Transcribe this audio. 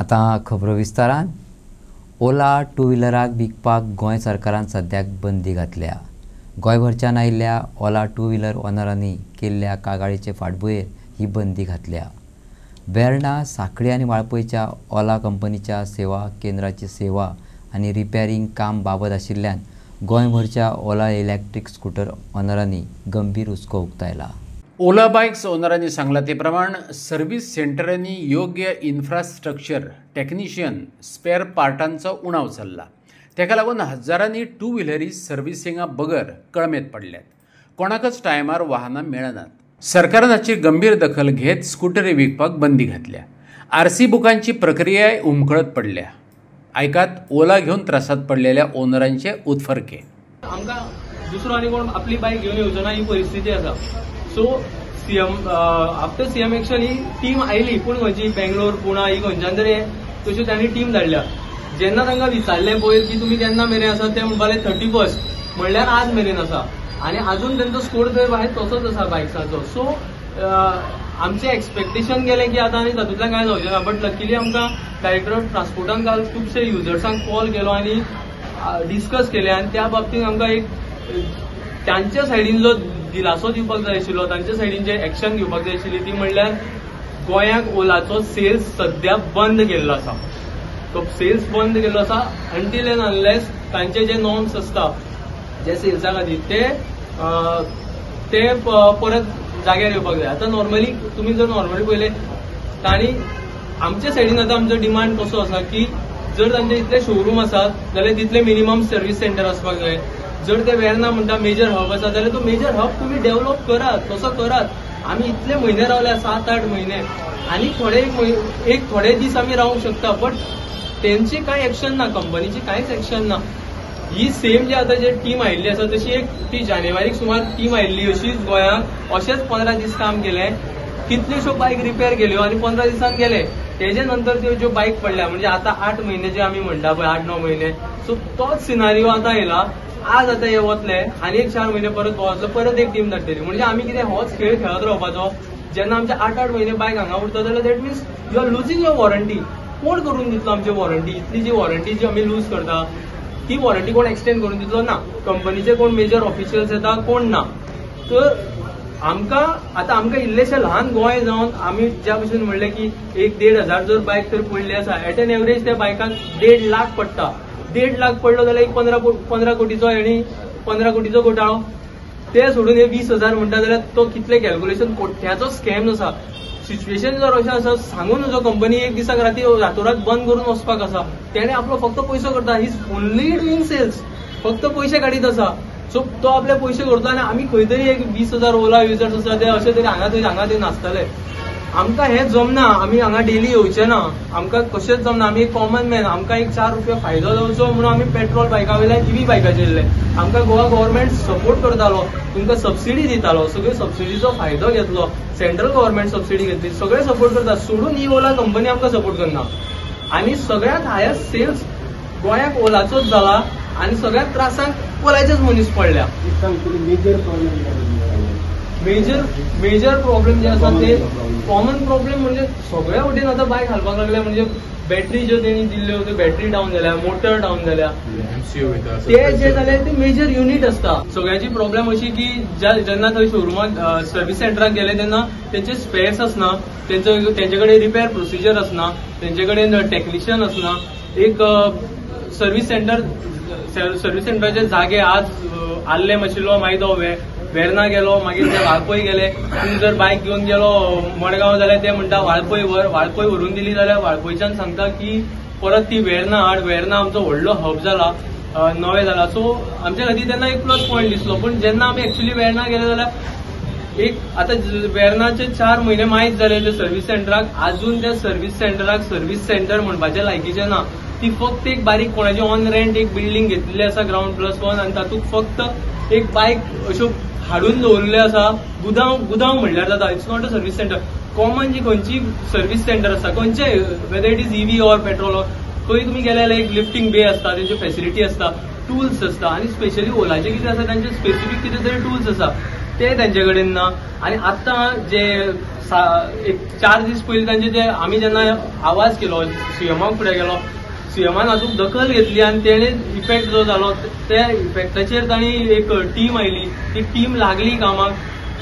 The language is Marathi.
आता खबरो विस्तारान ओला टू व्हिलराक विकपाक गोंय सरकारान सद्याक बंदी घातल्या। गोंयभरच्यान आयिल्ल्या ओला टू व्हिलर ओनरांनी केल्ल्या कागाळीचे फाटभुंयेर ही बंदी घातल्या। वेर्णा, सांखळी आनी वाळपयच्या ओला कंपनीच्या सेवा केंद्राची सेवा आनी रिपेरिंग काम बाबत आशिल्ल्यान गोंयभरच्या ओला इलेक्ट्रीक स्कूटर ओनरांनी गंभीर हुस्को उक्तायला। ओला बायक्स ओनरांनी सांगला ते प्रमाण सर्व्हिस सेंटरांनी योग्य इन्फ्रास्ट्रक्चर, टेक्निशियन, स्पेअर पार्टांचो उणाव चल्ला। तेका लागून हजारांनी टू व्हिलरी सर्व्हिसिंगा बगर कळमेत पडल्यात। कोणाकच टायमार वाहनां मेळनात। सरकारान हाची गंभीर दखल घेत स्कूटरी विकपाक बंदी घातल्या। आरसी बुकांची प्रक्रियाय उमकळत पडल्या। ऐकात ओला घेवन त्रासात पडलेल्या ओनरांचे उतफर्के। आमकां दुसरो आनी कोण आपली बायक घेवन येवचो ना ही परिस्थिती आसा। So CM after CM action ही टीम आयली, पूण खंयची बेंगलोर, पुणा ही खंयच्यान तरी तशी तांणी टीम धाडल्या। जेन्ना तांकां विचारलें पयर की तुमी केन्ना मेरेन आसा, ते म्हणपाले 31 म्हणल्यार आज मेरेन आसा आनी आजून तेंचो स्कोर थंय भायर तसोच आसा बायक्साचो। सो आमचें एक्सपेक्टेशन गेलें की आतां आनी तातूंतल्यान कांय जावचें ना, बट लकीली आमकां डायरेक्टर ऑफ ट्रान्सपोर्टान काल खुबशे युजर्सांक कॉल केलो आनी डिस्कस केलें आनी त्या बाबतींत आमकां एक तांच्या सायडीन जो दिलासो दिवपाक जाय आशिल्लो, तांच्या सायडीन जे एक्शन घेवपाक जाय आशिल्ली ती म्हणल्यार गोंयांत ओलाचो सेल्स सध्या बंद केल्लो आसा। तो सेल्स बंद केल्लो आसा अंटील एंड अनलेस तांचे जे नॉर्म्स आसता जे सेल्सा खातीर ते परत जाग्यार येवपाक जाय। आतां नॉर्मली तुमी जर नॉर्मली पयलें तांणी आमचे सायडीन आतां आमचो डिमांड कसो आसा की जर तांचे इतले शोरूम आसात जाल्यार तितले मिनिमम सर्व्हिस सेंटर आसपाक जाय। जर ते वेर्ना म्हणटा मेजर हब आसा जाल्यार तो मेजर हब तुम्ही डेव्हलप करात, तसो करात। आमी इतले म्हयने रावल्या, 7-8 म्हयने, आनी थोडे दीस आमी रावूंक शकता, बट तेंची कांय एक्शन ना, कंपनीची कांयच एक्शन ना। ही सेम जी आतां जे टीम आयिल्ली आसा तशी एक ती जानेवारीक सुमार टीम आयिल्ली, अशीच गोंयांत अशेंच 15 दीस काम केलें, कितल्योश्यो बायक रिपेअर केल्यो आनी 15 दिसान गेले। तेजे नंतर त्यो ज्यो बायक पडल्या म्हणजे आतां 8 म्हयने जे आमी म्हणटा पळय, 8-9 म्हयने, सो तोच सिनारिओ आतां येयला। आज आतां हे वतले आनी एक 4 म्हयने परत वतले, परत एक टीम धाडटली। म्हणजे आमी कितें होच खेळ खेळत रावपाचो? जेन्ना आमचे 8-8 म्हयने बायक हांगा उरता जाल्यार that means you are losing your warranty. कोण करून दितलो आमची वॉरंटी? इतली जी वॉरंटी जी आमी लूज करता ती वॉरंटी कोण एक्सटेंड करून दितलो ना। कंपनीचे कोण मेजर ऑफिशियल्स येता, कोण ना। तर आमकां इल्लेशें ल्हान गोंय जावन आमी ज्या भशेन म्हणलें की 1-1.5 हजार जर बायक तर पडली आसा, एट एन एवरेज त्या बायकाक 1.5 लाख पडटा। 1.5 लाख पडलो जाल्यार एक 15 कोटीचो आनी 15 कोटीचो घोटाळो। ते सोडून हे 20 हजार म्हणटा जाल्यार तो कितले कॅल्क्युलेशन कोट्याचो स्कॅम आसा। सिच्युएशन जर अशें आसा, सांगून नजो कंपनी एक दिसाक रातोरात बंद करून वचपाक आसा, तेणे आपलो फक्त पयसो करता। He is only doing sales, फक्त पयशे काडीत आसा। सो तो आपले पयशे करता आनी आमी खंय तरी एक 20 हजार ओला युजर्स आसा ते अशे तरी हांगा थंय नासतले। आमकां हें जमना, आमी हांगा डेली येवचे ना, आमकां कशेंच जमना। आमी एक कॉमन मॅन, आमकां एक 4 रुपया फायदो जावचो म्हणून आमी पेट्रोल बायका वयल्यान EV बायकाचेर येयले। आमकां गोवा गव्हर्मेंट सपोर्ट करतालो, तुमकां सबसिडी दितालो, सगळे सबसिडीचो फायदो घेतलो, सेंट्रल गव्हर्मेंट सबसिडी घेतली, सगळे सपोर्ट करता। सोडून ही ओला कंपनी आमकां सपोर्ट करना आनी सगळ्यांत हायस्ट सेल्स गोंयाक ओलाचोच जाला आनी सगळ्यात त्रासांक ओलाचेच मनीस पडल्या। मेजर प्रॉब्लेम जे आसा ते कॉमन प्रॉब्लेम म्हणजे सगळ्या वटेन आतां बायक घालपाक लागल्या। म्हणजे बॅटरी ज्यो तेणी दिल्ल्यो त्यो बॅटरी डावन जाल्या, मोटर डावन जाल्या, ते जे जाल्यार ते मेजर युनिट आसता। सगळ्याची प्रॉब्लेम अशी की जेन्ना थंय शोरुमांत सर्व्हिस सेंटराक गेले तेन्ना तेंचे स्पेअर्स आसना, तेंचे कडेन रिपेअर प्रोसिजर आसना, तेंचे कडेन टेक्निशियन आसना। एक सर्व्हिस सेंटराचे जागे आज आल्ले माशिल्लो, मागीर तो वेर्ना गेलो, मागीर ते वाळपय गेले। तूं जर बायक घेवन गेलो मडगांव जाल्यार ते म्हणटा वाळपय व्हरून दिली जाल्यार वाळपयच्यान सांगता की परत ती वेर्ना हाड। वेर्ना आमचो व्हडलो हब जाला, नवें जाला। सो आमच्या खातीर तेन्ना एक प्लस पॉयंट दिसलो। पूण जेन्ना आमी एक्चुअली वेर्ना गेले जाल्यार एक आतां वेर्नाचे 4 म्हयने माहीत जाले त्या सर्व्हिस सेंटराक, अजून त्या सर्व्हिस सेंटराक सर्व्हिस सेंटर म्हणपाचे लायकीचे ना। ती फक्त एक बारीक कोणाची ऑन रेंट एक बिल्डींग घेतलेली आसा ग्राउंड+1 आनी तातूंत फक्त एक बायक अश्यो हाडून दवरले आसा। गुदांव म्हणल्यार जाता, it's not a service centre. Common जी खंयची सर्व्हिस सेंटर आसा, खंयचे whether it is EV or petrol, खंय तुमी गेले जाल्यार एक लिफ्टिंग बे आसता, तेंची फेसिलिटी आसता, टूल्स आसता, आनी स्पेशली ओलाचे कितें आसा तांचे स्पेसिफीक कितें तरी टूल्स आसा। ते तांचे कडेन ना. आनी आतां जे एक 4 दीस पयलीं तांचे जे आमी जेन्ना आवाज केलो सीएमाक फुडें गेलो, सीएमान हातूंत दखल घेतली आनी तेणे इफेक्ट जो जालो त्या इफेक्टाचेर तांणी एक टीम आयली, ती टीम लागली कामाक